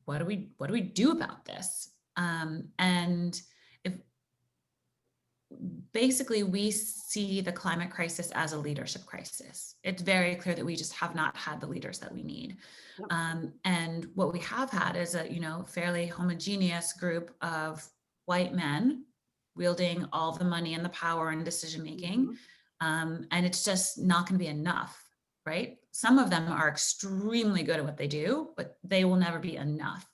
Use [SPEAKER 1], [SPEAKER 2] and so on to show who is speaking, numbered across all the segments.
[SPEAKER 1] what do we do about this? And if basically we see the climate crisis as a leadership crisis. It's very clear that we just have not had the leaders that we need. Yep. And what we have had is a, fairly homogeneous group of white men wielding all the money and the power and decision-making. Mm-hmm. And it's just not going to be enough, right? Some of them are extremely good at what they do, but they will never be enough.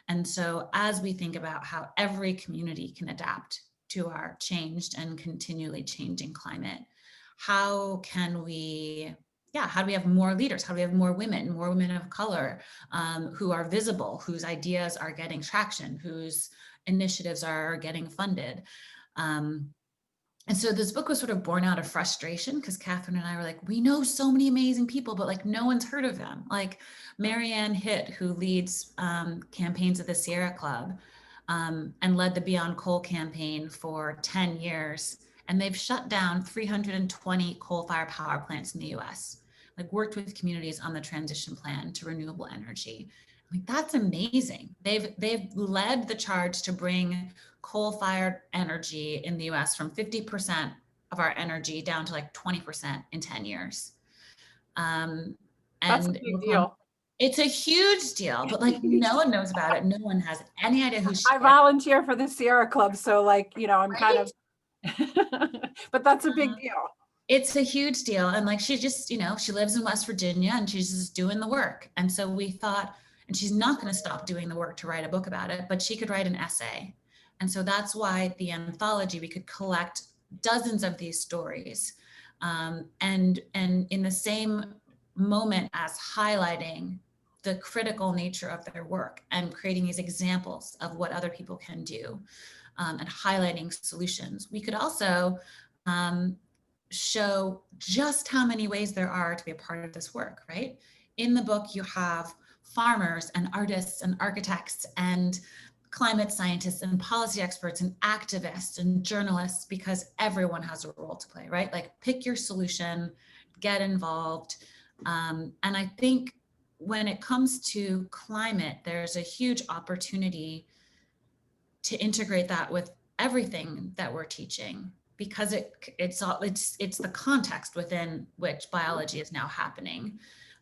[SPEAKER 1] And so as we think about how every community can adapt to our changed and continually changing climate, how do we have more leaders? How do we have more women of color who are visible, whose ideas are getting traction, whose initiatives are getting funded? And so this book was sort of born out of frustration because Catherine and I were like, we know so many amazing people, but like no one's heard of them. Like Marianne Hitt, who leads campaigns at the Sierra Club and led the Beyond Coal campaign for 10 years. And they've shut down 320 coal-fired power plants in the US, like worked with communities on the transition plan to renewable energy. Like, that's amazing. They've led the charge to bring coal-fired energy in the US from 50% of our energy down to like 20% in 10 years.
[SPEAKER 2] That's a big deal.
[SPEAKER 1] It's a huge deal, but like no one knows about it. No one has any idea who she is.
[SPEAKER 2] I volunteer for the Sierra Club, so like, I'm right? Kind of, but that's a big deal.
[SPEAKER 1] It's a huge deal. And like, she just, she lives in West Virginia and she's just doing the work. And so we thought, and she's not going to stop doing the work to write a book about it, but she could write an essay. And so that's why the anthology, we could collect dozens of these stories. And in the same moment as highlighting the critical nature of their work and creating these examples of what other people can do and highlighting solutions, we could also show just how many ways there are to be a part of this work, right? In the book, you have farmers and artists and architects and climate scientists and policy experts and activists and journalists, because everyone has a role to play, right? Like, pick your solution, get involved. And I think when it comes to climate, there's a huge opportunity to integrate that with everything that we're teaching, because it's the context within which biology is now happening.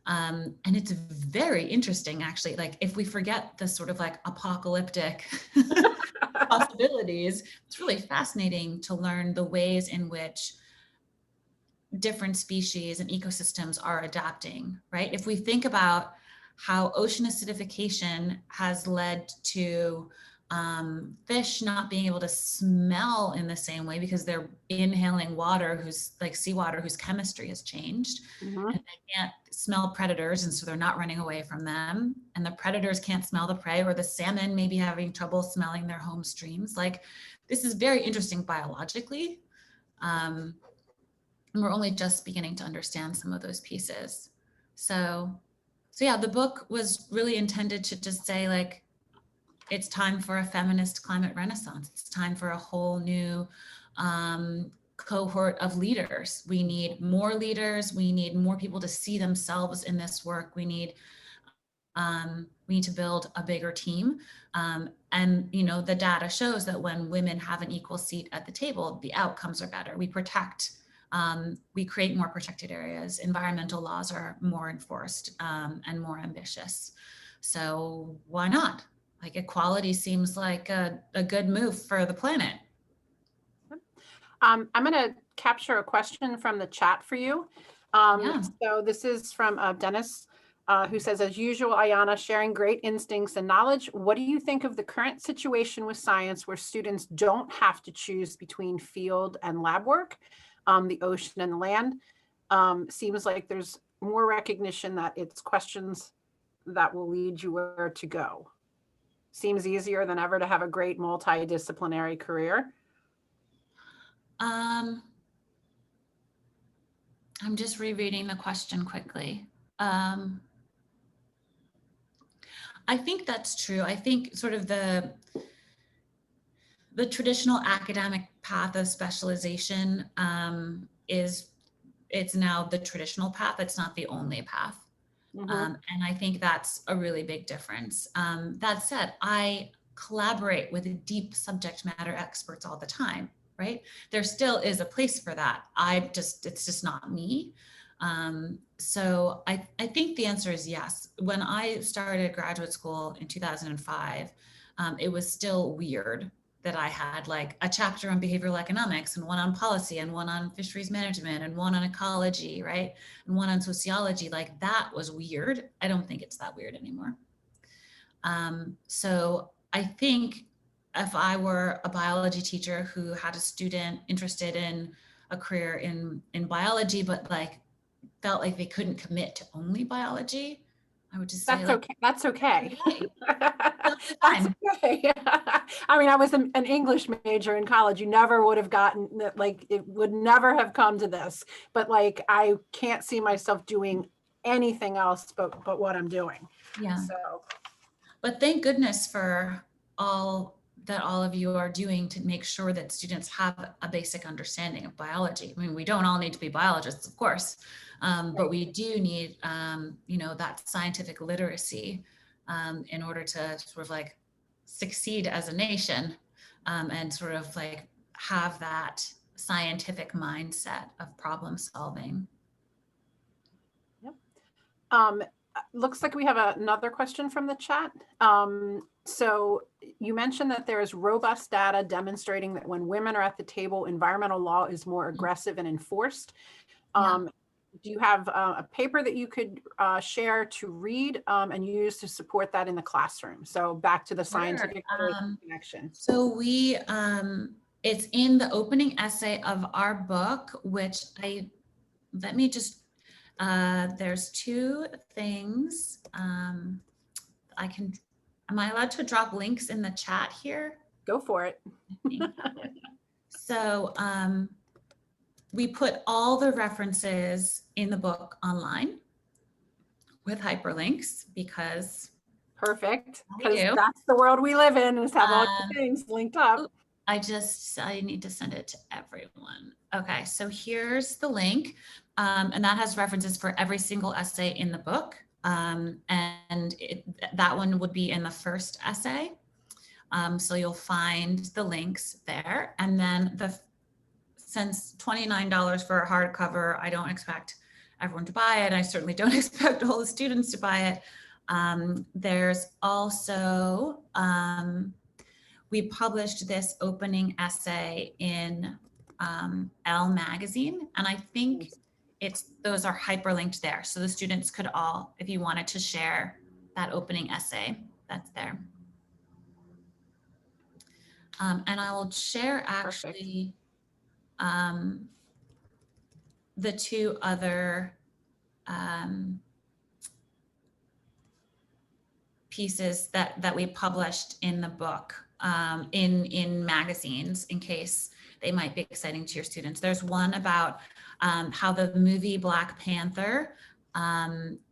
[SPEAKER 1] And it's very interesting, actually. Like, if we forget the sort of like apocalyptic possibilities, it's really fascinating to learn the ways in which different species and ecosystems are adapting, right? If we think about how ocean acidification has led to fish not being able to smell in the same way because they're inhaling water whose like seawater whose chemistry has changed, mm-hmm. and they can't smell predators, and so they're not running away from them, and the predators can't smell the prey, or the salmon may be having trouble smelling their home streams. Like, this is very interesting biologically. And we're only just beginning to understand some of those pieces. So yeah, the book was really intended to just say, like, it's time for a feminist climate renaissance. It's time for a whole new cohort of leaders. We need more leaders. We need more people to see themselves in this work. We need to build a bigger team. And, the data shows that when women have an equal seat at the table, the outcomes are better. We protect, we create more protected areas. Environmental laws are more enforced and more ambitious. So why not? Like, equality seems like a good move for the planet.
[SPEAKER 2] I'm going to capture a question from the chat for you. So this is from Dennis, who says, as usual, Ayana, sharing great instincts and knowledge. What do you think of the current situation with science where students don't have to choose between field and lab work, the ocean and the land? Seems like there's more recognition that it's questions that will lead you where to go. Seems easier than ever to have a great multidisciplinary career.
[SPEAKER 1] I'm just rereading the question quickly. I think that's true. I think sort of the traditional academic path of specialization it's now the traditional path. It's not the only path. And I think that's a really big difference. That said, I collaborate with deep subject matter experts all the time, right? There still is a place for that. It's just not me. So I think the answer is yes. When I started graduate school in 2005, it was still weird that I had like a chapter on behavioral economics and one on policy and one on fisheries management and one on ecology, right? And one on sociology. Like that was weird. I don't think it's that weird anymore. So I think if I were a biology teacher who had a student interested in a career in biology, but like felt like they couldn't commit to only biology, I would just say
[SPEAKER 2] That's
[SPEAKER 1] like,
[SPEAKER 2] okay. That's okay.
[SPEAKER 1] That's
[SPEAKER 2] okay. I mean, I was an English major in college. You never would have gotten that, like, it would never have come to this. But like, I can't see myself doing anything else but what I'm doing.
[SPEAKER 1] Yeah.
[SPEAKER 2] So,
[SPEAKER 1] but thank goodness for all of you are doing to make sure that students have a basic understanding of biology. I mean, we don't all need to be biologists, of course, but we do need, that scientific literacy in order to sort of like succeed as a nation and sort of like have that scientific mindset of problem solving.
[SPEAKER 2] yep. Looks like we have another question from the chat. So you mentioned that there is robust data demonstrating that when women are at the table, environmental law is more aggressive and enforced. Do you have a paper that you could share to read and use to support that in the classroom? So back to the scientific connection.
[SPEAKER 1] So it's in the opening essay of our book, which let me just, there's two things. Am I allowed to drop links in the chat here?
[SPEAKER 2] Go for it.
[SPEAKER 1] So we put all the references in the book online with hyperlinks because
[SPEAKER 2] perfect, because that's the world we live in, is have all the things linked up.
[SPEAKER 1] I need to send it to everyone. Okay, so here's the link, and that has references for every single essay in the book, and that one would be in the first essay. So you'll find the links there, and then since $29 for a hardcover, I don't expect everyone to buy it. I certainly don't expect all the students to buy it. There's also, we published this opening essay in Elle magazine, and I think those are hyperlinked there. So the students could all, if you wanted to share that opening essay, that's there. And I will share actually the two other pieces that we published in the book in magazines, in case they might be exciting to your students. There's one about how the movie Black Panther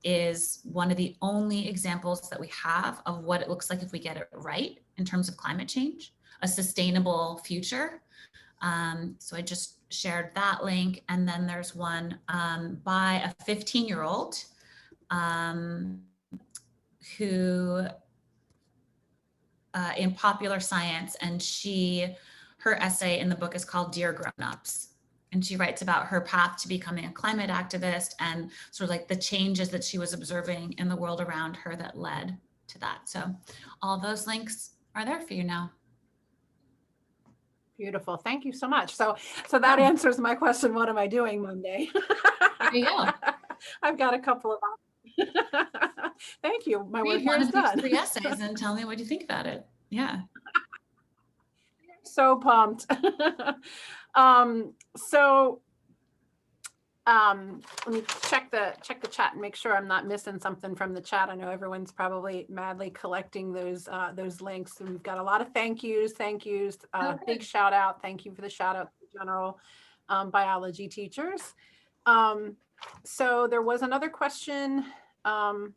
[SPEAKER 1] is one of the only examples that we have of what it looks like if we get it right in terms of climate change, a sustainable future. So I just shared that link. And then there's one by a 15-year-old who in popular science, and her essay in the book is called Dear Grown-Ups. And she writes about her path to becoming a climate activist and sort of like the changes that she was observing in the world around her that led to that. So all those links are there for you now.
[SPEAKER 2] Beautiful. Thank you so much. So that answers my question. What am I doing Monday?
[SPEAKER 1] There you go.
[SPEAKER 2] I've got a couple of options. Thank you. My work here
[SPEAKER 1] Read
[SPEAKER 2] is done.
[SPEAKER 1] one of these 3 essays and tell me what you think about it. Yeah.
[SPEAKER 2] So pumped. Let me check the chat and make sure I'm not missing something from the chat. I know everyone's probably madly collecting those links. And we've got a lot of thank yous. Big shout out. Thank you for the shout out to general biology teachers. So there was another question. And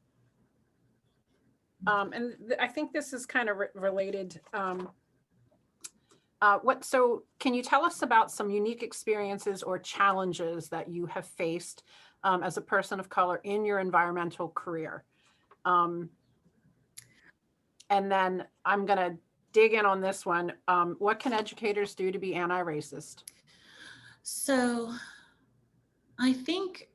[SPEAKER 2] I think this is kind of related. So can you tell us about some unique experiences or challenges that you have faced as a person of color in your environmental career? And then I'm going to dig in on this one. What can educators do to be anti-racist?
[SPEAKER 1] So I think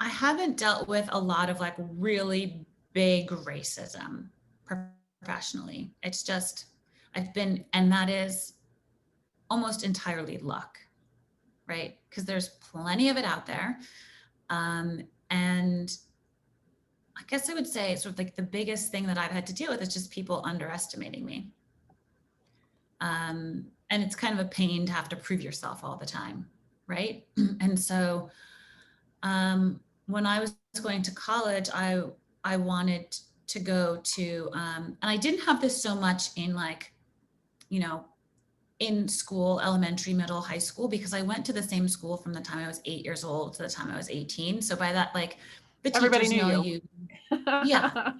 [SPEAKER 1] I haven't dealt with a lot of like really big racism professionally. It's just, and that is almost entirely luck, right? Because there's plenty of it out there. And I guess I would say sort of like the biggest thing that I've had to deal with is just people underestimating me. And it's kind of a pain to have to prove yourself all the time, right? And so when I was going to college, I wanted to go to, and I didn't have this so much in like, you know, in school, elementary, middle, high school, because I went to the same school from the time I was 8 years old to the time I was 18. So by that, like the
[SPEAKER 2] Everybody
[SPEAKER 1] teachers
[SPEAKER 2] knew
[SPEAKER 1] know
[SPEAKER 2] you.
[SPEAKER 1] Yeah.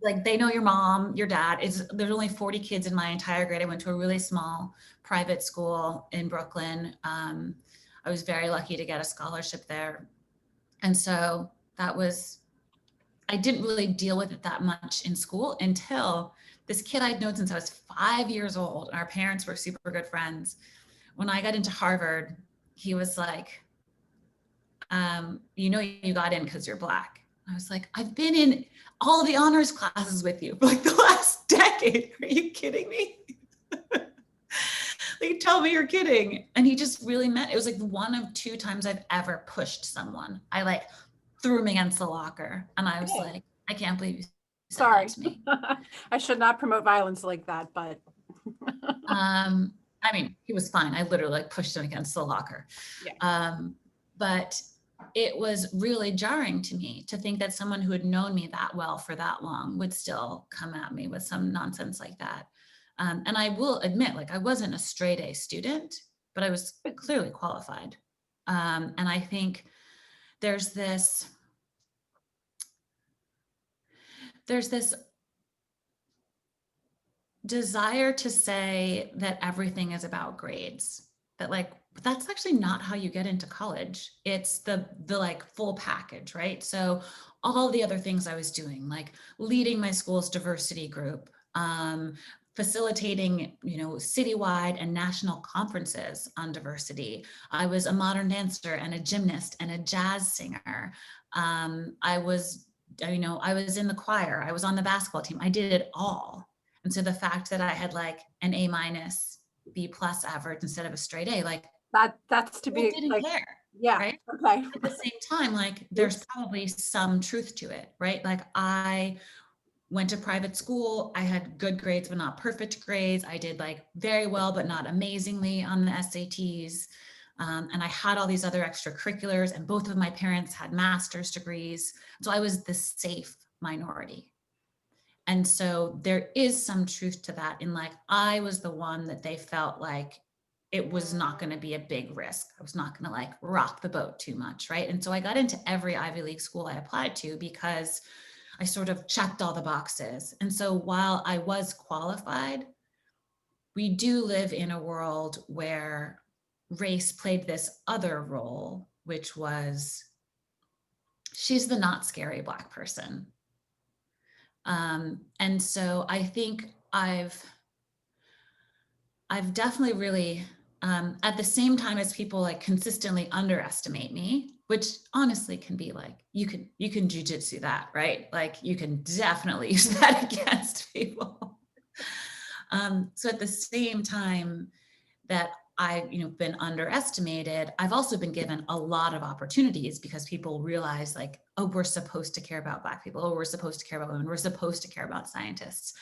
[SPEAKER 1] Like they know your mom, your dad. There's only 40 kids in my entire grade. I went to a really small private school in Brooklyn. I was very lucky to get a scholarship there. And so I didn't really deal with it that much in school until this kid I'd known since I was 5 years old. And our parents were super good friends. When I got into Harvard, he was like, you got in because you're Black. I was like, I've been in all the honors classes with you for like the last decade. Are you kidding me? Like, tell me you're kidding. And he just really meant, it was like one of 2 times I've ever pushed someone. I like threw him against the locker and I was like, I can't believe you said that to me.
[SPEAKER 2] I should not promote violence like that, but.
[SPEAKER 1] I mean, he was fine. I literally like pushed him against the locker. Yeah. But it was really jarring to me to think that someone who had known me that well for that long would still come at me with some nonsense like that. And I will admit, like, I wasn't a straight A student, but I was clearly qualified. And I think there's this desire to say that everything is about grades, that like, but that's actually not how you get into college. It's the like full package, right? So all the other things I was doing, like leading my school's diversity group, facilitating, citywide and national conferences on diversity. I was a modern dancer and a gymnast and a jazz singer. I was in the choir. I was on the basketball team. I did it all. And so the fact that I had like an A-, B+ average instead of a straight A, like
[SPEAKER 2] that's to be
[SPEAKER 1] didn't
[SPEAKER 2] like,
[SPEAKER 1] care.
[SPEAKER 2] yeah.
[SPEAKER 1] Right.
[SPEAKER 2] Okay.
[SPEAKER 1] At the same time, like there's probably some truth to it, right? Like I went to private school. I had good grades, but not perfect grades. I did like very well, but not amazingly on the SATs. And I had all these other extracurriculars, and both of my parents had master's degrees. So I was the safe minority. And so there is some truth to that in like, I was the one that they felt like it was not going to be a big risk. I was not going to like rock the boat too much, right? And so I got into every Ivy League school I applied to because I sort of checked all the boxes. And so while I was qualified, we do live in a world where race played this other role, which was she's the not scary Black person. And so I think I've definitely really, at the same time as people like consistently underestimate me, which honestly can be like, you can jujitsu that, right? Like you can definitely use that against people. So at the same time that I've been underestimated, I've also been given a lot of opportunities because people realize like, oh, we're supposed to care about Black people. Oh, we're supposed to care about women. We're supposed to care about scientists.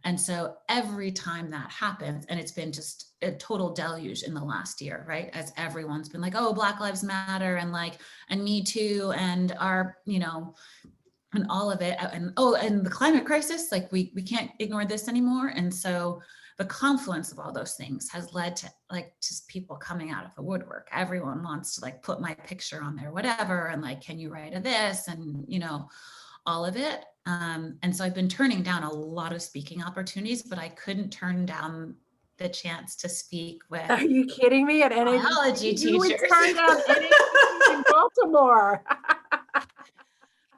[SPEAKER 1] And so every time that happens, and it's been just a total deluge in the last year, right? As everyone's been like, oh, Black Lives Matter and like, and Me Too and our, and all of it. And and the climate crisis, like we can't ignore this anymore. And so the confluence of all those things has led to like just people coming out of the woodwork. Everyone wants to like put my picture on there, whatever. And like, can you write a this? And, all of it. And so I've been turning down a lot of speaking opportunities, but I couldn't turn down the chance to speak with
[SPEAKER 2] Are you kidding me? At NABT,
[SPEAKER 1] biology
[SPEAKER 2] you would
[SPEAKER 1] teachers.
[SPEAKER 2] turn down NABT in Baltimore.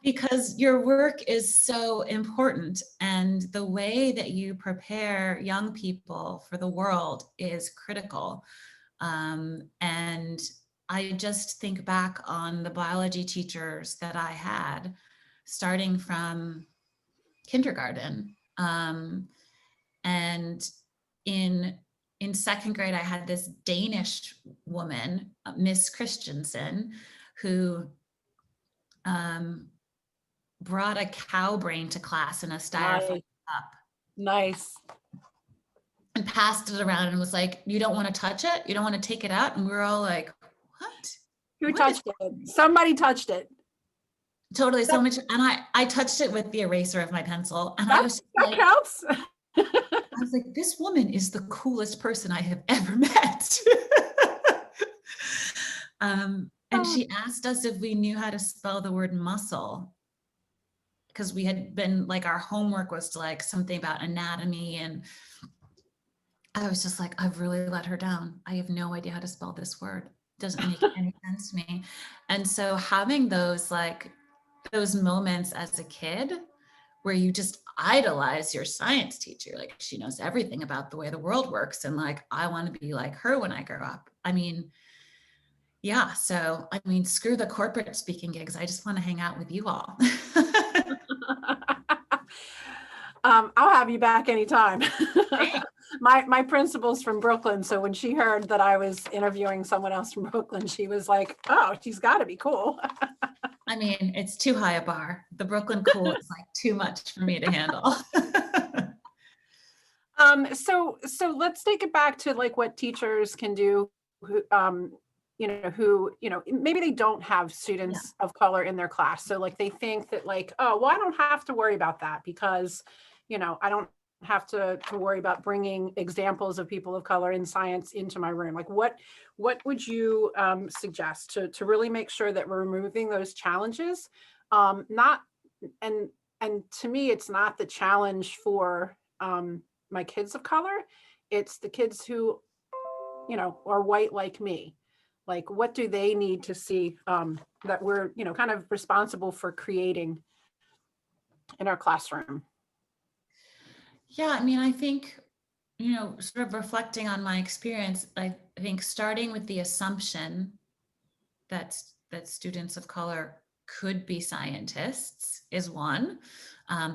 [SPEAKER 1] Because your work is so important, and the way that you prepare young people for the world is critical. And I just think back on the biology teachers that I had, starting from kindergarten. And in second grade, I had this Danish woman, Miss Christensen, who brought a cow brain to class in a styrofoam cup.
[SPEAKER 2] Nice.
[SPEAKER 1] And passed it around and was like, "You don't want to touch it? You don't want to take it out?" And we were all like, "What?
[SPEAKER 2] Who touched it? Somebody touched it.
[SPEAKER 1] Totally, so much." And I touched it with the eraser of my pencil, and I was
[SPEAKER 2] that
[SPEAKER 1] like,
[SPEAKER 2] counts.
[SPEAKER 1] I was like, "This woman is the coolest person I have ever met." And she asked us if we knew how to spell the word muscle, because we had been like, our homework was like something about anatomy, and I was just like, I've really let her down. I have no idea how to spell this word. It doesn't make any sense to me. And so having those moments as a kid where you just idolize your science teacher, like, she knows everything about the way the world works, and like, I want to be like her when I grow up. I mean, yeah. So, I mean, screw the corporate speaking gigs. I just want to hang out with you all.
[SPEAKER 2] I'll have you back anytime. My principal's from Brooklyn, so when she heard that I was interviewing someone else from Brooklyn, she was like, "Oh, she's got to be cool."
[SPEAKER 1] I mean, it's too high a bar. The Brooklyn cool is like too much for me to handle.
[SPEAKER 2] So let's take it back to like what teachers can do, who, maybe they don't have students of color in their class. So like they think that like, oh, well, I don't have to worry about that because, I don't have to worry about bringing examples of people of color in science into my room. Like what would you suggest to really make sure that we're removing those challenges? And to me, it's not the challenge for my kids of color. It's the kids who, are white like me. Like, what do they need to see that we're, kind of responsible for creating in our classroom?
[SPEAKER 1] Yeah, I mean, I think, sort of reflecting on my experience, I think starting with the assumption that students of color could be scientists is one.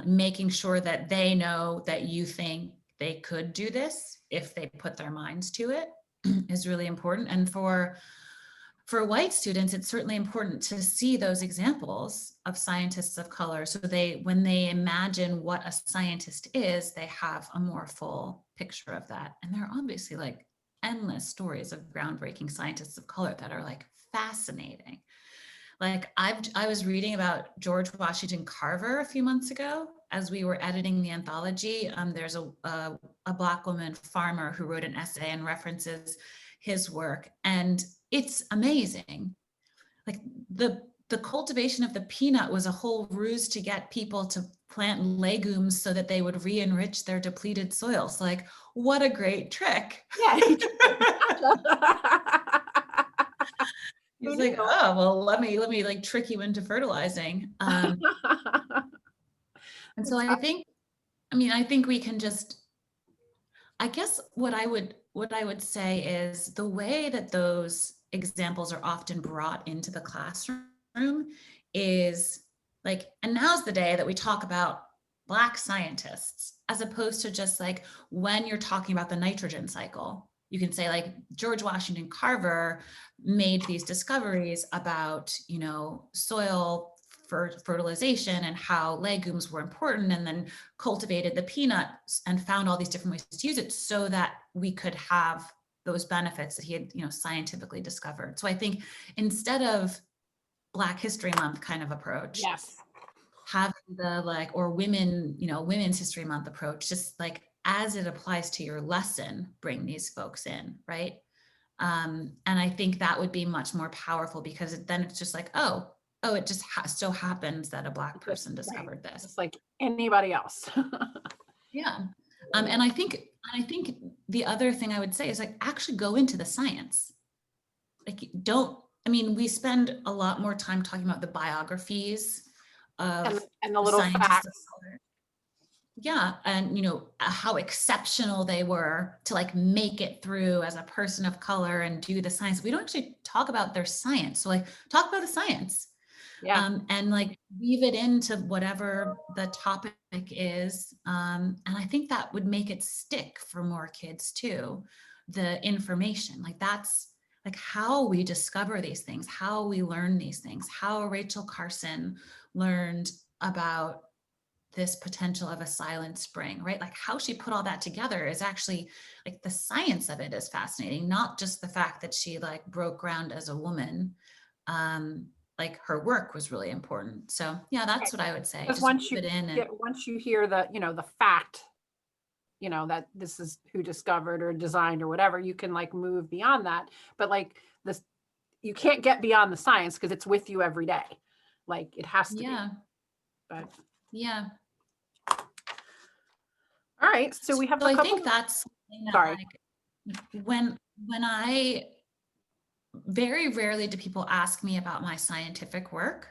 [SPEAKER 1] Making sure that they know that you think they could do this if they put their minds to it is really important. And for white students, it's certainly important to see those examples of scientists of color. So when they imagine what a scientist is, they have a more full picture of that. And there are obviously like endless stories of groundbreaking scientists of color that are like fascinating. Like I was reading about George Washington Carver a few months ago as we were editing the anthology. There's a Black woman farmer who wrote an essay and references his work, and it's amazing. Like the cultivation of the peanut was a whole ruse to get people to plant legumes so that they would re-enrich their depleted soils. Like, what a great trick.
[SPEAKER 2] Yeah.
[SPEAKER 1] He's like, oh, well, let me like trick you into fertilizing. And so I think we can just, I guess what I would say is the way that those examples are often brought into the classroom is like, and now's the day that we talk about Black scientists, as opposed to just like when you're talking about the nitrogen cycle. You can say like George Washington Carver made these discoveries about, soil fertilization and how legumes were important, and then cultivated the peanut and found all these different ways to use it so that we could have those benefits that he had, scientifically discovered. So I think instead of Black History Month kind of approach,
[SPEAKER 2] yes,
[SPEAKER 1] having the like, or Women's History Month approach, just like as it applies to your lesson, bring these folks in, right? And I think that would be much more powerful, because then it's just like, oh, it just so happens that a Black person discovered this.
[SPEAKER 2] Just like anybody else.
[SPEAKER 1] Yeah. And I think the other thing I would say is like, actually go into the science. Like, we spend a lot more time talking about the biographies of
[SPEAKER 2] and the little
[SPEAKER 1] scientists of
[SPEAKER 2] facts.
[SPEAKER 1] color. Yeah. And, how exceptional they were to like make it through as a person of color and do the science. We don't actually talk about their science. So like, talk about the science.
[SPEAKER 2] Yeah.
[SPEAKER 1] And like weave it into whatever the topic is. And I think that would make it stick for more kids too. The information, like that's like how we discover these things, how we learn these things, how Rachel Carson learned about this potential of a silent spring, right? Like how she put all that together is actually like the science of it is fascinating, not just the fact that she like broke ground as a woman. Like her work was really important. So yeah, that's what I would say.
[SPEAKER 2] Because
[SPEAKER 1] Just
[SPEAKER 2] once
[SPEAKER 1] weave it in and
[SPEAKER 2] once you hear the, the fact, that this is who discovered or designed or whatever, you can like move beyond that. But like this, you can't get beyond the science because it's with you every day. Like it has to be. But
[SPEAKER 1] yeah.
[SPEAKER 2] All right. So we have
[SPEAKER 1] So
[SPEAKER 2] a
[SPEAKER 1] I
[SPEAKER 2] couple.
[SPEAKER 1] think that's something that,
[SPEAKER 2] Sorry.
[SPEAKER 1] like, when I very rarely do people ask me about my scientific work,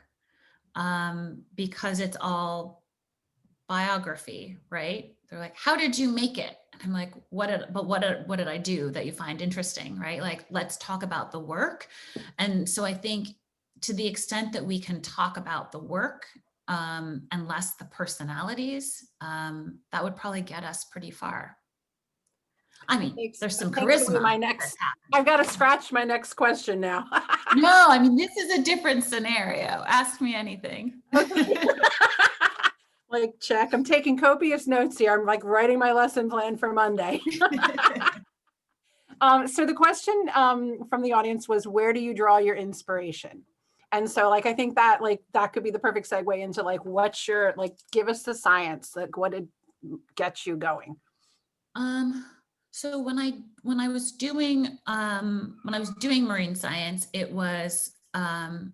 [SPEAKER 1] because it's all biography, right? They're like, how did you make it? And I'm like, what did I do that you find interesting, right? Like, let's talk about the work. And so I think to the extent that we can talk about the work, and less the personalities, that would probably get us pretty far. I mean, there's some charisma.
[SPEAKER 2] I've got to scratch my next question now.
[SPEAKER 1] No, I mean, this is a different scenario. Ask me anything.
[SPEAKER 2] Okay. Like, check. I'm taking copious notes here. I'm like writing my lesson plan for Monday. So the question from the audience was, where do you draw your inspiration? And so like, I think that like, that could be the perfect segue into like, what's your, like, give us the science, like what did get you going?
[SPEAKER 1] So when I was doing marine science, it was, and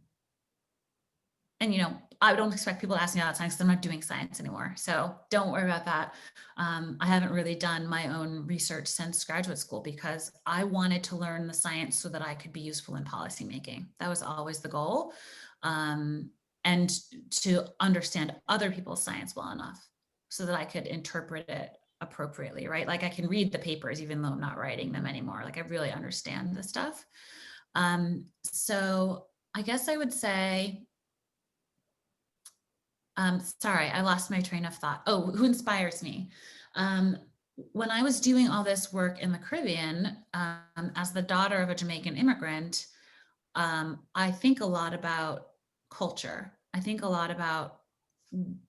[SPEAKER 1] I don't expect people to ask me about science because I'm not doing science anymore. So don't worry about that. I haven't really done my own research since graduate school because I wanted to learn the science so that I could be useful in policymaking. That was always the goal. And to understand other people's science well enough so that I could interpret it appropriately, right? Like I can read the papers even though I'm not writing them anymore. Like I really understand the stuff. So I guess I would say, sorry, I lost my train of thought. Oh, who inspires me? When I was doing all this work in the Caribbean, as the daughter of a Jamaican immigrant, I think a lot about culture. I think a lot about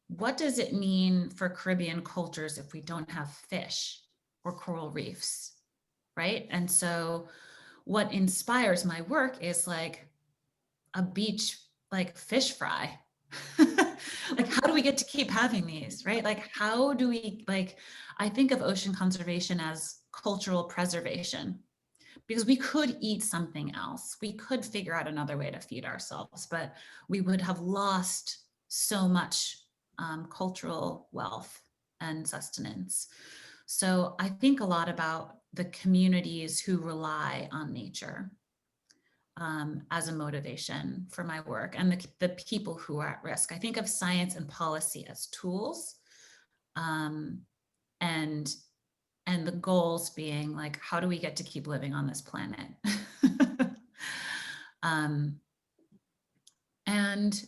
[SPEAKER 1] what does it mean for Caribbean cultures if we don't have fish or coral reefs, right? And so what inspires my work is like a beach, like fish fry. Like, how do we get to keep having these, right? Like, how do we, like, I think of ocean conservation as cultural preservation because we could eat something else. We could figure out another way to feed ourselves, but we would have lost so much cultural wealth and sustenance. So I think a lot about the communities who rely on nature as a motivation for my work and the people who are at risk. I think of science and policy as tools, and the goals being like, how do we get to keep living on this planet? And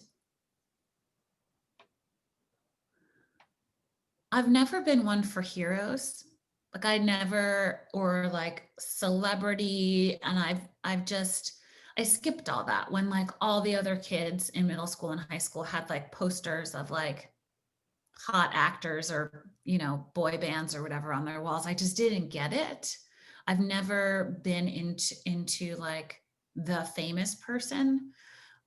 [SPEAKER 1] I've never been one for heroes. Like or like celebrity. And I skipped all that when like all the other kids in middle school and high school had like posters of like hot actors or, boy bands or whatever on their walls. I just didn't get it. I've never been into like the famous person.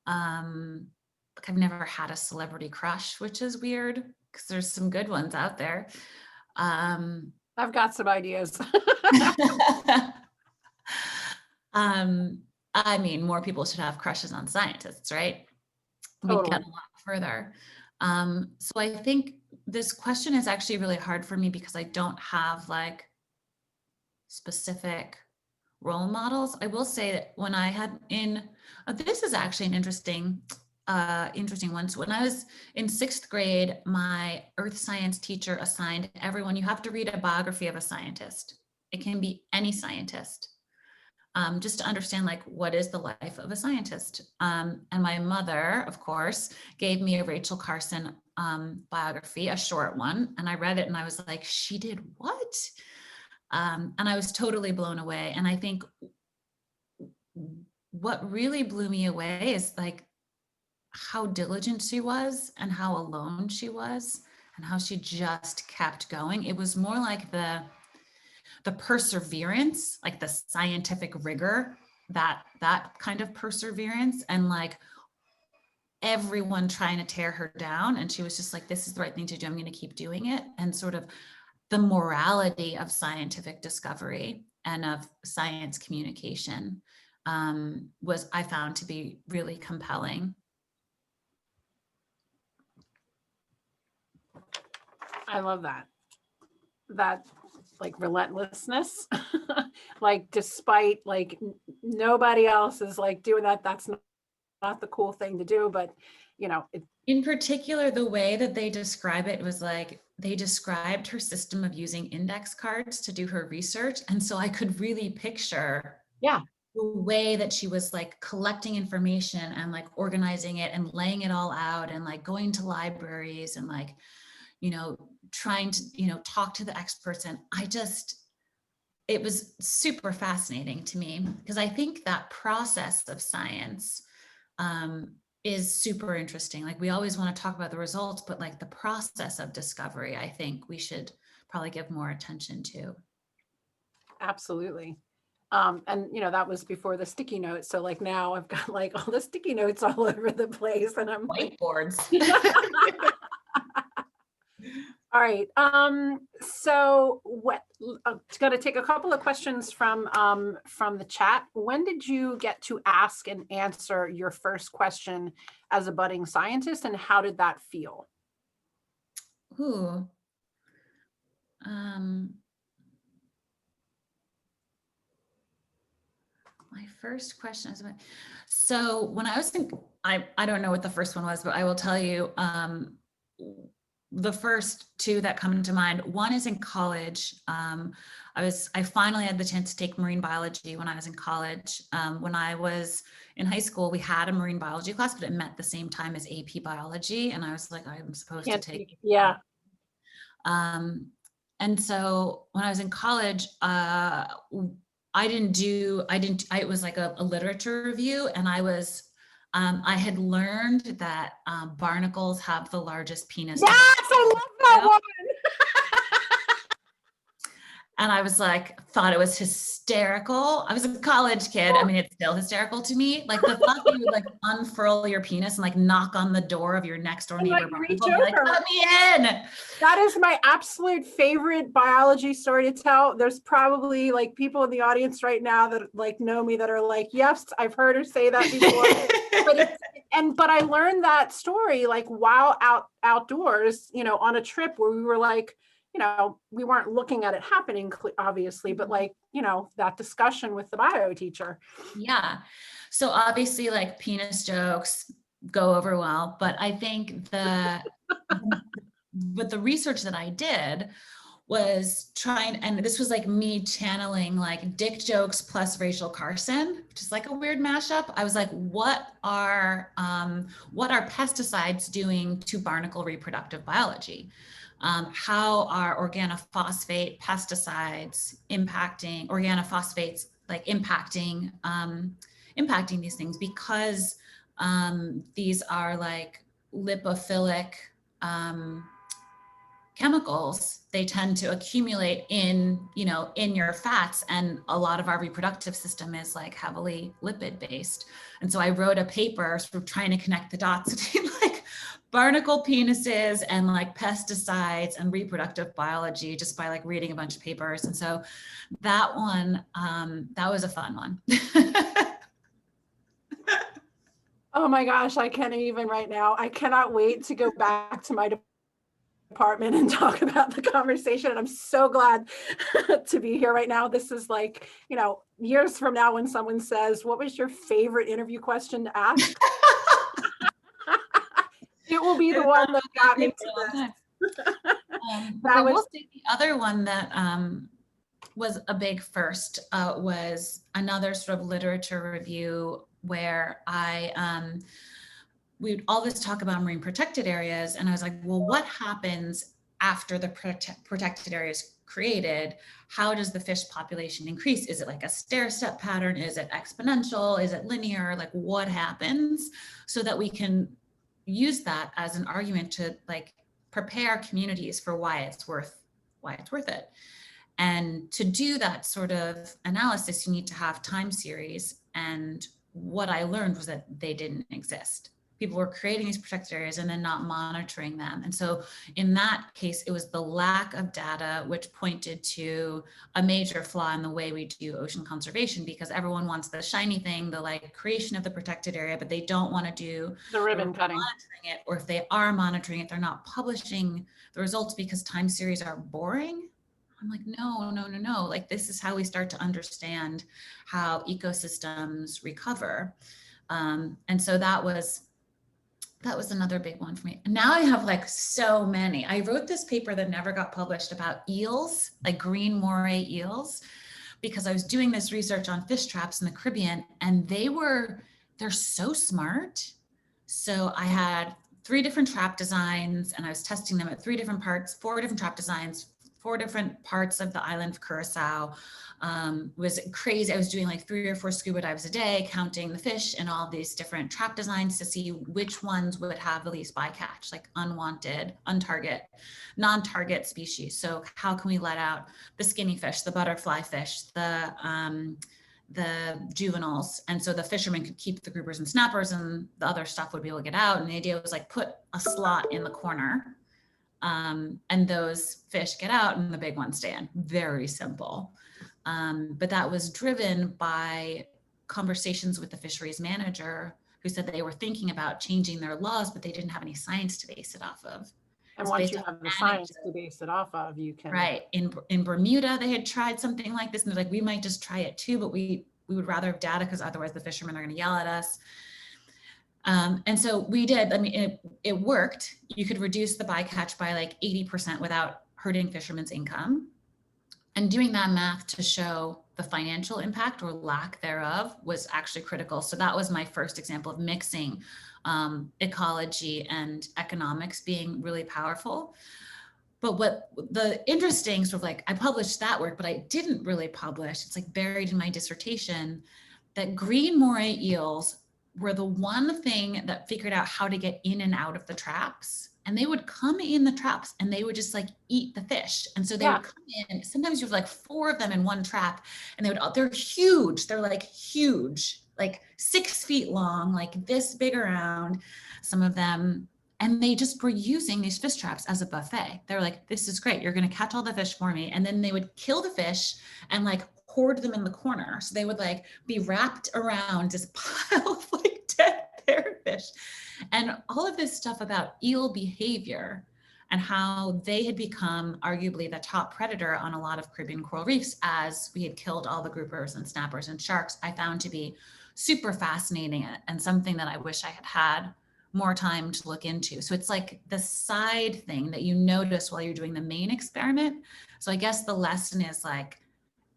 [SPEAKER 1] Like I've never had a celebrity crush, which is weird because there's some good ones out there.
[SPEAKER 2] I've got some ideas.
[SPEAKER 1] I mean, more people should have crushes on scientists, right?
[SPEAKER 2] Totally.
[SPEAKER 1] We'd get a lot further. So I think this question is actually really hard for me because I don't have like specific role models. I will say that when I had this is actually an interesting one. So when I was in 6th grade, my earth science teacher assigned everyone, you have to read a biography of a scientist. It can be any scientist. Just to understand, like, what is the life of a scientist? And my mother, of course, gave me a Rachel Carson biography, a short one. And I read it and I was like, she did what? And I was totally blown away. And I think what really blew me away is like how diligent she was and how alone she was and how she just kept going. It was more like the perseverance, like the scientific rigor, that kind of perseverance, and like everyone trying to tear her down. And she was just like, this is the right thing to do. I'm going to keep doing it. And sort of the morality of scientific discovery and of science communication was, I found to be really compelling.
[SPEAKER 2] I love that. That like relentlessness, like despite like nobody else is like doing that. That's not the cool thing to do, but you know.
[SPEAKER 1] In particular, the way that they describe it was like, they described her system of using index cards to do her research. And so I could really picture the way that she was like collecting information and like organizing it and laying it all out and like going to libraries and like, you know, trying to, you know, talk to the experts. And it was super fascinating to me, because I think that process of science is super interesting. Like, we always want to talk about the results, but like the process of discovery, I think we should probably give more attention to.
[SPEAKER 2] Absolutely. And you know, that was before the sticky notes. So like now I've got like all the sticky notes all over the place, and I'm
[SPEAKER 1] whiteboards.
[SPEAKER 2] All right. So going to take a couple of questions from the chat. When did you get to ask and answer your first question as a budding scientist, and how did that feel?
[SPEAKER 1] Ooh. My first question is about, so when I was in, I don't know what the first one was, but I will tell you, the first two that come to mind. One is in college. I finally had the chance to take marine biology when I was in college. When I was in high school, we had a marine biology class, but it met the same time as AP biology. And I was like, I'm supposed to take.
[SPEAKER 2] Yeah.
[SPEAKER 1] And so when I was in college, it was like a literature review, and I had learned that barnacles have the largest penis.
[SPEAKER 2] Yes, I love that one.
[SPEAKER 1] And I was like, thought it was hysterical. I was a college kid. I mean, it's still hysterical to me. Like the thought that you would like unfurl your penis and like knock on the door of your next door neighbor,
[SPEAKER 2] like,
[SPEAKER 1] reach over. Like, let me in.
[SPEAKER 2] That is my absolute favorite biology story to tell. There's probably like people in the audience right now that like know me that are like, yes, I've heard her say that before. but I learned that story like while outdoors, you know, on a trip where we were like, you know, we weren't looking at it happening, obviously, but like, you know, that discussion with the bio teacher.
[SPEAKER 1] Yeah. So obviously like penis jokes go over well, but I think but the research that I did was trying, and this was like me channeling like dick jokes plus Rachel Carson, which is like a weird mashup. I was like, what are pesticides doing to barnacle reproductive biology? How are organophosphate pesticides impacting these things? Because these are like lipophilic chemicals. They tend to accumulate in your fats, and a lot of our reproductive system is like heavily lipid based. And so I wrote a paper sort of trying to connect the dots between like barnacle penises and like pesticides and reproductive biology, just by like reading a bunch of papers. And so that one, that was a fun one.
[SPEAKER 2] Oh my gosh, I can't even right now. I cannot wait to go back to my department and talk about the conversation. And I'm so glad to be here right now. This is like, you know, years from now when someone says, what was your favorite interview question to ask? It will be the one that got me to this.
[SPEAKER 1] But I will say the other one that was a big first was another sort of literature review where we'd always talk about marine protected areas. And I was like, well, what happens after the protected area is created? How does the fish population increase? Is it like a stair-step pattern? Is it exponential? Is it linear? Like what happens? So that we can use that as an argument to like prepare communities for why it's worth it. And to do that sort of analysis, you need to have time series. And what I learned was that they didn't exist. People were creating these protected areas and then not monitoring them. And so in that case, it was the lack of data which pointed to a major flaw in the way we do ocean conservation, because everyone wants the shiny thing, the like creation of the protected area, but they don't want to do
[SPEAKER 2] the ribbon cutting.
[SPEAKER 1] Monitoring it, or if they are monitoring it, they're not publishing the results because time series are boring. I'm like, no. Like this is how we start to understand how ecosystems recover. And so that was another big one for me. And now I have like so many. I wrote this paper that never got published about eels, like green moray eels, because I was doing this research on fish traps in the Caribbean, and they're so smart. So I had 3 different trap designs, and I was testing them at 4 different trap designs, 4 different parts of the island of Curacao. Was crazy. I was doing like 3 or 4 scuba dives a day, counting the fish and all these different trap designs to see which ones would have the least bycatch, like unwanted, non-target species. So how can we let out the skinny fish, the butterfly fish, the juveniles? And so the fishermen could keep the groupers and snappers and the other stuff would be able to get out. And the idea was like put a slot in the corner and those fish get out and the big ones stay in. Very simple. But that was driven by conversations with the fisheries manager who said they were thinking about changing their laws, but they didn't have any science to base it off of.
[SPEAKER 2] And once you have the science to base it off of, you can.
[SPEAKER 1] Right. In Bermuda, they had tried something like this, and they're like, we might just try it too, but we would rather have data because otherwise the fishermen are going to yell at us. And so we did. I mean, it worked. You could reduce the bycatch by like 80% without hurting fishermen's income. And doing that math to show the financial impact or lack thereof was actually critical. So that was my first example of mixing ecology and economics being really powerful. But what the interesting sort of like, I published that work, but I didn't really publish, it's like buried in my dissertation, that green moray eels were the one thing that figured out how to get in and out of the traps. And they would come in the traps and they would just like eat the fish. And so they would come in, sometimes you have like 4 of them in one trap, and they're huge. They're like huge, like 6 feet long, like this big around, some of them. And they just were using these fish traps as a buffet. They're like, this is great. You're going to catch all the fish for me. And then they would kill the fish and like hoard them in the corner. So they would like be wrapped around this pile of like dead parrotfish. And all of this stuff about eel behavior and how they had become arguably the top predator on a lot of Caribbean coral reefs as we had killed all the groupers and snappers and sharks, I found to be super fascinating and something that I wish I had had more time to look into. So it's like the side thing that you notice while you're doing the main experiment. So I guess the lesson is like,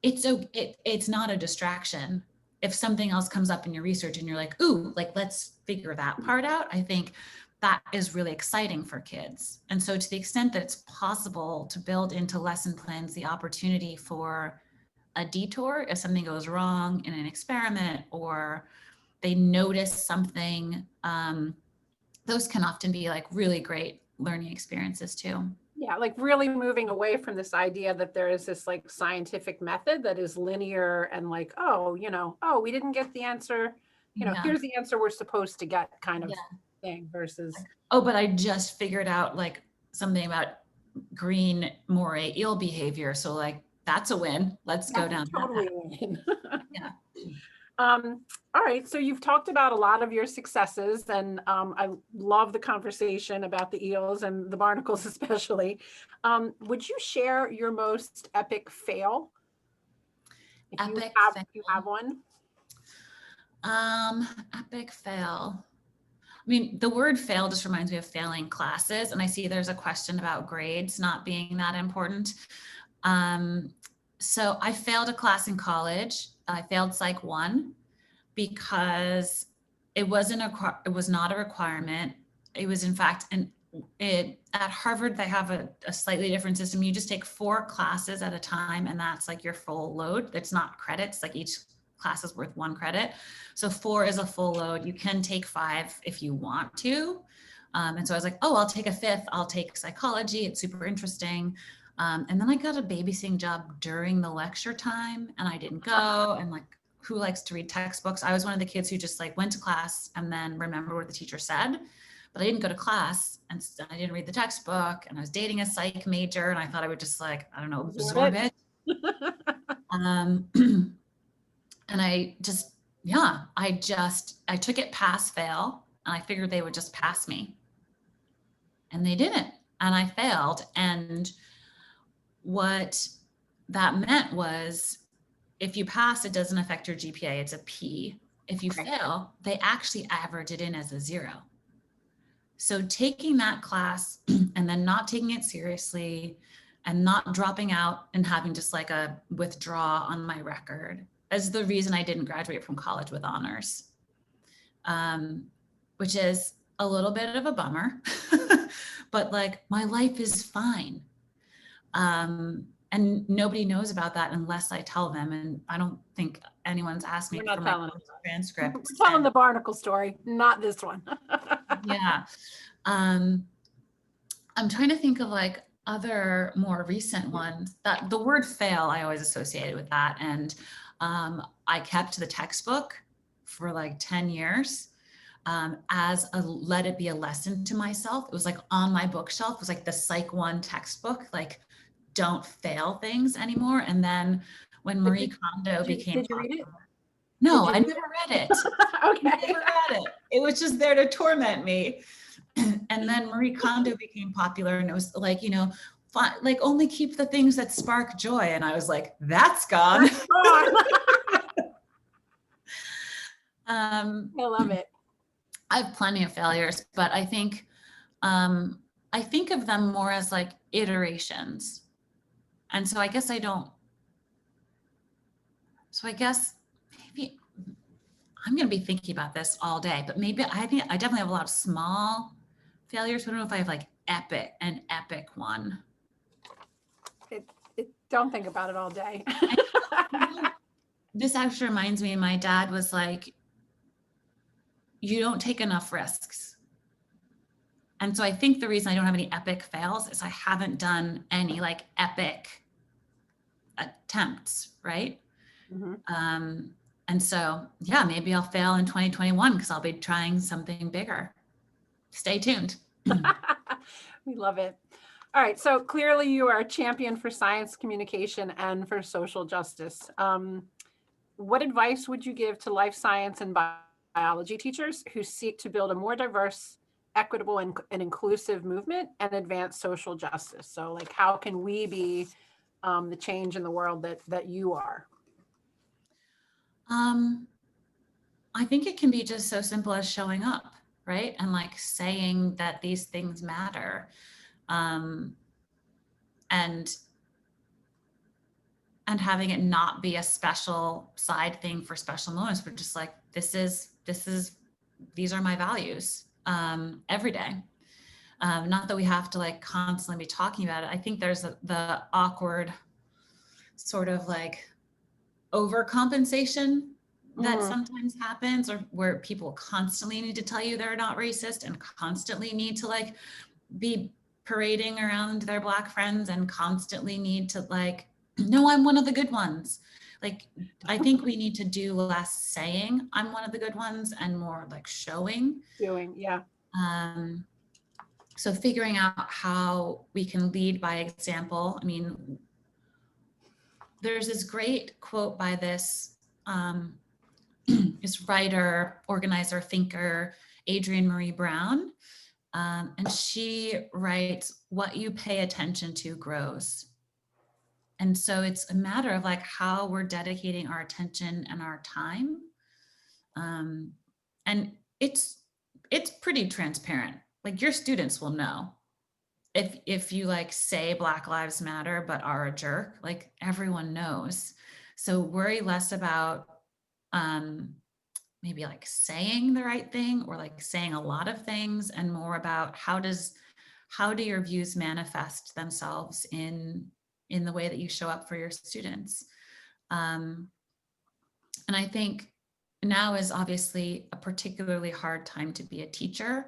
[SPEAKER 1] it's not a distraction. If something else comes up in your research and you're like, ooh, like, let's figure that part out. I think that is really exciting for kids. And so to the extent that it's possible to build into lesson plans the opportunity for a detour if something goes wrong in an experiment or they notice something, those can often be like really great learning experiences too.
[SPEAKER 2] Yeah, like really moving away from this idea that there is this like scientific method that is linear and like, oh, we didn't get the answer, here's the answer we're supposed to get kind of thing versus.
[SPEAKER 1] Oh, but I just figured out like something about green moray eel behavior. So like, that's a win. Let's go down.
[SPEAKER 2] Totally win.
[SPEAKER 1] Yeah.
[SPEAKER 2] All right, so you've talked about a lot of your successes, and I love the conversation about the eels and the barnacles especially. Would you share your most epic fail? If
[SPEAKER 1] Epic
[SPEAKER 2] you
[SPEAKER 1] fail.
[SPEAKER 2] have one.
[SPEAKER 1] Epic fail. I mean, the word fail just reminds me of failing classes, and I see there's a question about grades not being that important. So I failed a class in college. I failed Psych 1 because it was not a requirement. It was in fact at Harvard, they have a slightly different system. You just take 4 classes at a time, and that's like your full load. It's not credits, like each class is worth 1 credit. So 4 is a full load. You can take 5 if you want to. And so I was like, oh, I'll take a 5th. I'll take psychology. It's super interesting. And then I got a babysitting job during the lecture time, and I didn't go. And like, who likes to read textbooks? I was one of the kids who just like went to class and then remembered what the teacher said, but I didn't go to class and I didn't read the textbook, and I was dating a psych major, and I thought I would just like, I don't know, absorb it. And I just, yeah, I took it pass fail, and I figured they would just pass me, and they didn't, and I failed. And what that meant was, if you pass, it doesn't affect your GPA. It's a P. If you fail, they actually average it in as a 0. So taking that class and then not taking it seriously and not dropping out and having just like a withdraw on my record is the reason I didn't graduate from college with honors, which is a little bit of a bummer, but like my life is fine. And nobody knows about that unless I tell them. And I don't think anyone's asked me for my transcript.
[SPEAKER 2] We're telling the barnacle story, not this one.
[SPEAKER 1] Yeah. I'm trying to think of like other more recent ones. That the word fail, I always associated with that. And I kept the textbook for like 10 years as a let it be a lesson to myself. It was like on my bookshelf. It was like the Psych 1 textbook, like don't fail things anymore. And then when Marie Kondo became
[SPEAKER 2] did you read it?
[SPEAKER 1] No, I never read it.
[SPEAKER 2] Okay.
[SPEAKER 1] I never read it. It was just there to torment me. And then Marie Kondo became popular, and it was like, you know, like only keep the things that spark joy. And I was like, that's gone.
[SPEAKER 2] I love it.
[SPEAKER 1] I have plenty of failures, but I think of them more as like iterations. And so I guess maybe I'm going to be thinking about this all day, but maybe I definitely have a lot of small failures. I don't know if I have like an epic one.
[SPEAKER 2] Don't think about it all day.
[SPEAKER 1] This actually reminds me, my dad was like, you don't take enough risks. And so I think the reason I don't have any epic fails is I haven't done any like epic attempts, right? Mm-hmm. And so, yeah, maybe I'll fail in 2021 because I'll be trying something bigger. Stay tuned.
[SPEAKER 2] We love it. All right. So clearly you are a champion for science communication and for social justice. What advice would you give to life science and biology teachers who seek to build a more diverse, equitable, and inclusive movement and advance social justice? So like, how can we be the change in the world that you are?
[SPEAKER 1] I think it can be just so simple as showing up, right? And like saying that these things matter. And having it not be a special side thing for special moments, but just like, these are my values every day. Not that we have to like constantly be talking about it. I think there's the awkward sort of like overcompensation that sometimes happens, or where people constantly need to tell you they're not racist and constantly need to like be parading around their Black friends and constantly need to like, no, I'm one of the good ones. Like, I think we need to do less saying I'm one of the good ones and more like showing.
[SPEAKER 2] Doing, yeah.
[SPEAKER 1] So figuring out how we can lead by example. I mean, there's this great quote by this is writer, organizer, thinker, Adrienne Marie Brown. And she writes, "What you pay attention to grows." And so it's a matter of like how we're dedicating our attention and our time. And it's pretty transparent. Like your students will know if you like say Black Lives Matter but are a jerk, like everyone knows. So worry less about maybe like saying the right thing or like saying a lot of things, and more about how do your views manifest themselves in the way that you show up for your students. And I think now is obviously a particularly hard time to be a teacher,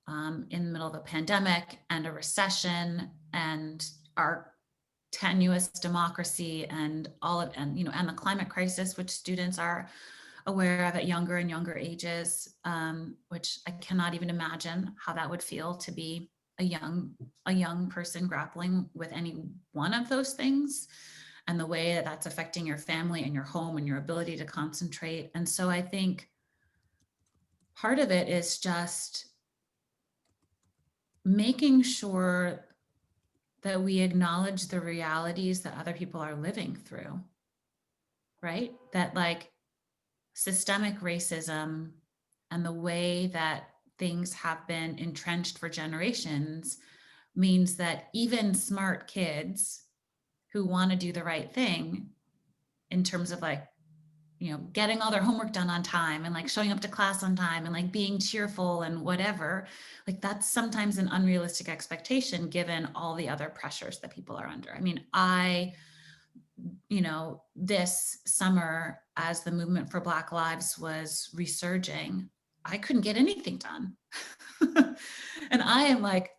[SPEAKER 1] in the middle of a pandemic and a recession and our tenuous democracy and and the climate crisis, which students are aware of at younger and younger ages, which I cannot even imagine how that would feel to be a young person grappling with any one of those things, and the way that that's affecting your family and your home and your ability to concentrate. And so I think part of it is just making sure that we acknowledge the realities that other people are living through, right? That like systemic racism and the way that things have been entrenched for generations means that even smart kids who want to do the right thing in terms of like, getting all their homework done on time and like showing up to class on time and like being cheerful and whatever, like that's sometimes an unrealistic expectation given all the other pressures that people are under. I mean, this summer, as the movement for Black Lives was resurging, I couldn't get anything done. And I am like,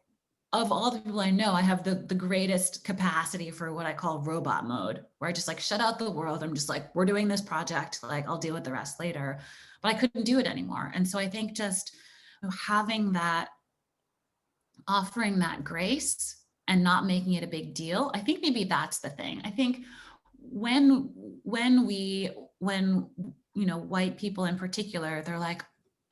[SPEAKER 1] of all the people I know, I have the greatest capacity for what I call robot mode, where I just like shut out the world. I'm just like, we're doing this project, like I'll deal with the rest later. But I couldn't do it anymore. And so I think just having that, offering that grace and not making it a big deal, I think maybe that's the thing. I think when white people in particular, they're like,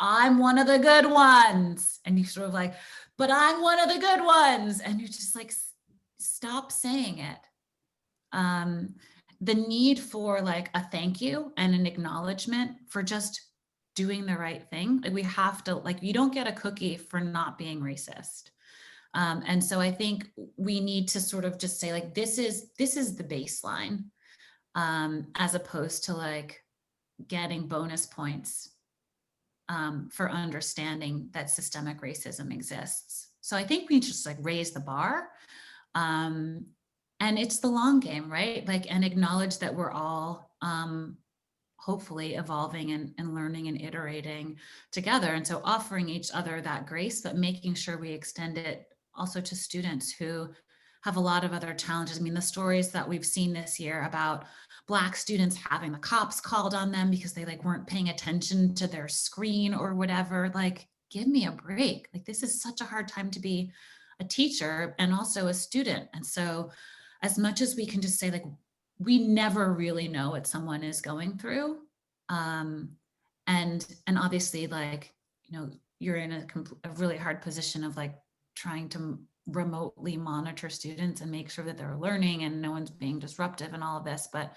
[SPEAKER 1] I'm one of the good ones. And you sort of like, but I'm one of the good ones. And you're just like, stop saying it. The need for like a thank you and an acknowledgement for just doing the right thing. Like we have to, like, you don't get a cookie for not being racist. And so I think we need to sort of just say like, this is the baseline, as opposed to like getting bonus points for understanding that systemic racism exists. So I think we just like raise the bar, and it's the long game, right? Like, and acknowledge that we're all hopefully evolving and learning and iterating together. And so offering each other that grace, but making sure we extend it also to students who have a lot of other challenges. I mean, the stories that we've seen this year about Black students having the cops called on them because they like weren't paying attention to their screen or whatever, like, give me a break. Like, this is such a hard time to be a teacher and also a student. And so as much as we can just say like, we never really know what someone is going through. And obviously like, you're in a really hard position of like trying to remotely monitor students and make sure that they're learning and no one's being disruptive and all of this. But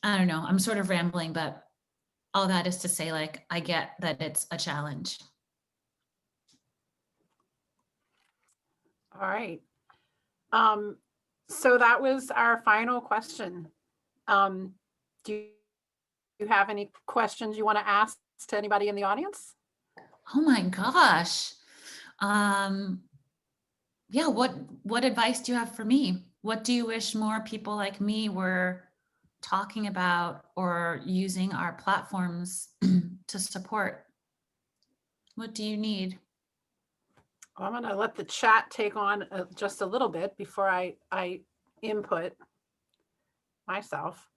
[SPEAKER 1] I don't know, I'm sort of rambling, but all that is to say, like, I get that it's a challenge.
[SPEAKER 2] All right. So that was our final question. Do you have any questions you want to ask to anybody in the audience?
[SPEAKER 1] Oh my gosh. Yeah, what advice do you have for me? What do you wish more people like me were talking about or using our platforms to support? What do you need?
[SPEAKER 2] I'm going to let the chat take on just a little bit before I input myself.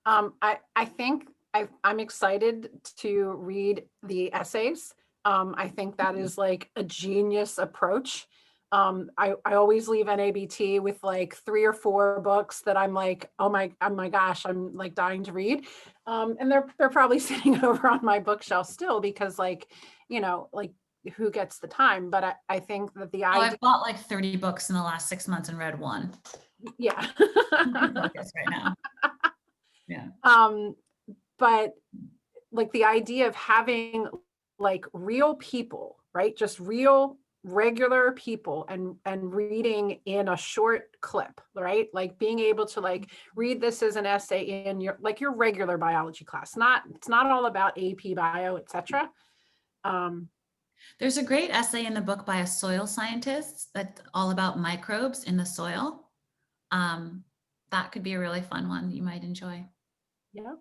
[SPEAKER 2] I think I'm excited to read the essays. I think that is like a genius approach. I always leave NABT with like 3 or 4 books that I'm like, oh my gosh, I'm like dying to read. And they're probably sitting over on my bookshelf still because like, you know, like who gets the time? But I think that the idea.
[SPEAKER 1] I've bought like 30 books in the last 6 months and read one.
[SPEAKER 2] Yeah.
[SPEAKER 1] Focus right now. Yeah.
[SPEAKER 2] But like the idea of having like real people, right? Just real regular people and reading in a short clip, right? Like being able to like read this as an essay in your like your regular biology class. It's not all about AP bio, etc.
[SPEAKER 1] There's a great essay in the book by a soil scientist that's all about microbes in the soil. That could be a really fun one you might enjoy.
[SPEAKER 2] Yeah.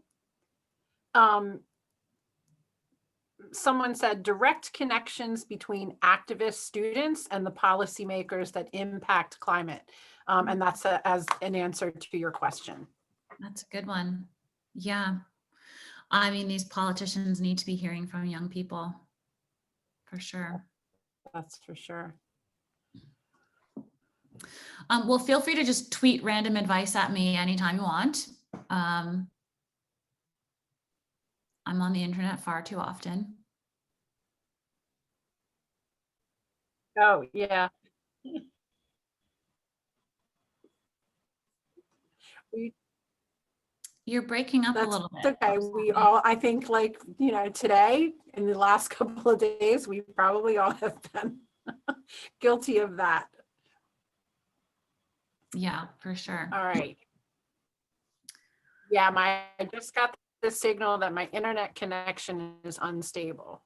[SPEAKER 2] Someone said direct connections between activist students and the policymakers that impact climate. And that's as an answer to your question.
[SPEAKER 1] That's a good one. Yeah. I mean, these politicians need to be hearing from young people for sure.
[SPEAKER 2] That's for sure.
[SPEAKER 1] Well, feel free to just tweet random advice at me anytime you want. I'm on the internet far too often.
[SPEAKER 2] Oh, yeah.
[SPEAKER 1] You're breaking up a little bit.
[SPEAKER 2] Okay. We all, I think like, you know, today in the last couple of days, we probably all have been guilty of that.
[SPEAKER 1] Yeah, for sure.
[SPEAKER 2] All right. Yeah, I just got the signal that my internet connection is unstable.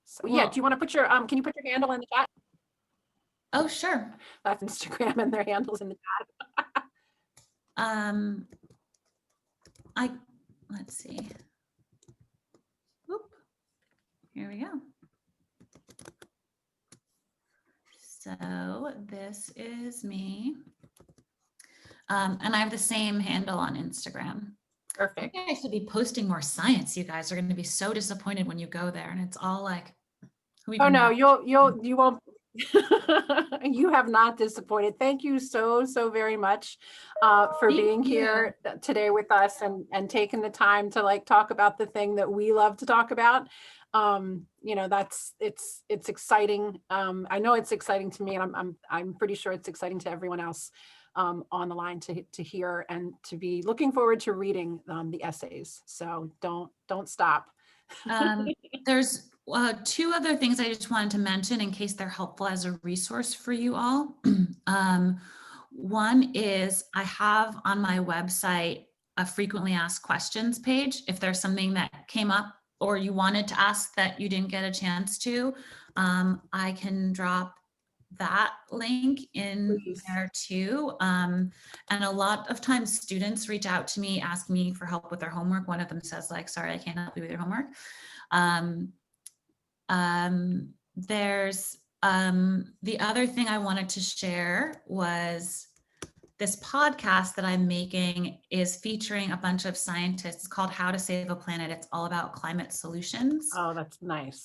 [SPEAKER 2] So yeah, do you want to put your, can you put your handle in the chat?
[SPEAKER 1] Oh, sure.
[SPEAKER 2] That's Instagram and their handles in the chat.
[SPEAKER 1] Let's see. Whoop. Here we go. So this is me. And I have the same handle on Instagram.
[SPEAKER 2] Perfect.
[SPEAKER 1] I should be posting more science. You guys are going to be so disappointed when you go there and it's all like,
[SPEAKER 2] oh no, you won't. You have not disappointed. Thank you so very much for being here today with us and taking the time to like talk about the thing that we love to talk about. You know, it's exciting. I know it's exciting to me, and I'm pretty sure it's exciting to everyone else on the line to hear and to be looking forward to reading the essays. So don't stop.
[SPEAKER 1] There's 2 other things I just wanted to mention in case they're helpful as a resource for you all. One is I have on my website a frequently asked questions page. If there's something that came up or you wanted to ask that you didn't get a chance to, I can drop that link in there too. And a lot of times students reach out to me, ask me for help with their homework. One of them says like, sorry, I can't help you with your homework. There's the other thing I wanted to share was this podcast that I'm making is featuring a bunch of scientists called How to Save a Planet. It's all about climate solutions.
[SPEAKER 2] Oh, that's nice.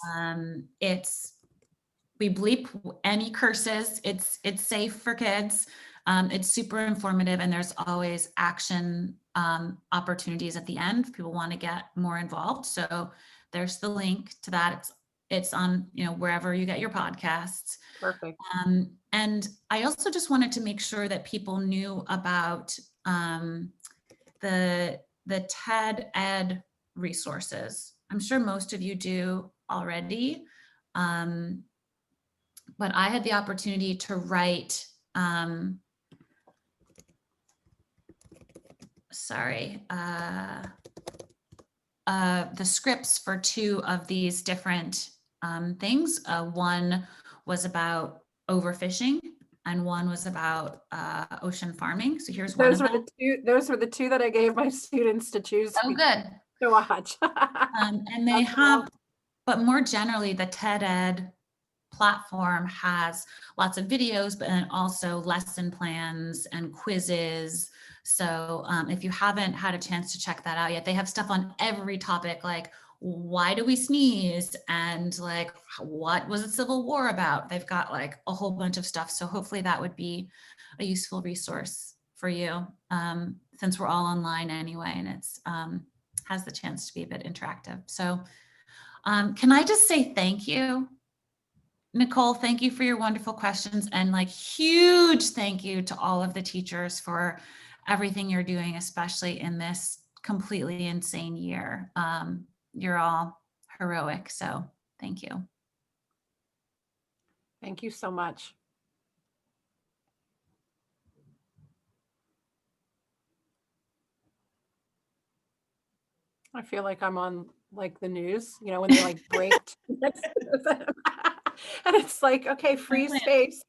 [SPEAKER 1] We bleep any curses. It's safe for kids. It's super informative, and there's always action opportunities at the end if people want to get more involved. So there's the link to that. It's on, you know, wherever you get your podcasts.
[SPEAKER 2] Perfect.
[SPEAKER 1] And I also just wanted to make sure that people knew about the TED Ed resources. I'm sure most of you do already. But I had the opportunity to write, the scripts for 2 of these different things. One was about overfishing and one was about ocean farming. So here's one of them.
[SPEAKER 2] Those were the two that I gave my students to choose.
[SPEAKER 1] Oh, good.
[SPEAKER 2] To watch.
[SPEAKER 1] And they have, but more generally, the TED Ed platform has lots of videos, but then also lesson plans and quizzes. So if you haven't had a chance to check that out yet, they have stuff on every topic like why do we sneeze? And like, what was the Civil War about? They've got like a whole bunch of stuff. So hopefully that would be a useful resource for you, since we're all online anyway, and it's has the chance to be a bit interactive. So can I just say thank you, Nicole? Thank you for your wonderful questions, and like huge thank you to all of the teachers for everything you're doing, especially in this completely insane year. You're all heroic, so thank you.
[SPEAKER 2] Thank you so much. I feel like I'm on like the news, you know, when they like break and it's like, okay, free space.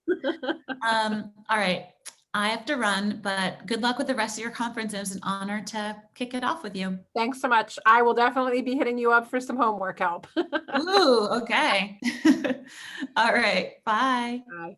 [SPEAKER 1] All right, I have to run, but good luck with the rest of your conference. It was an honor to kick it off with you.
[SPEAKER 2] Thanks so much. I will definitely be hitting you up for some homework help.
[SPEAKER 1] Ooh, okay. All right, bye.
[SPEAKER 2] Bye.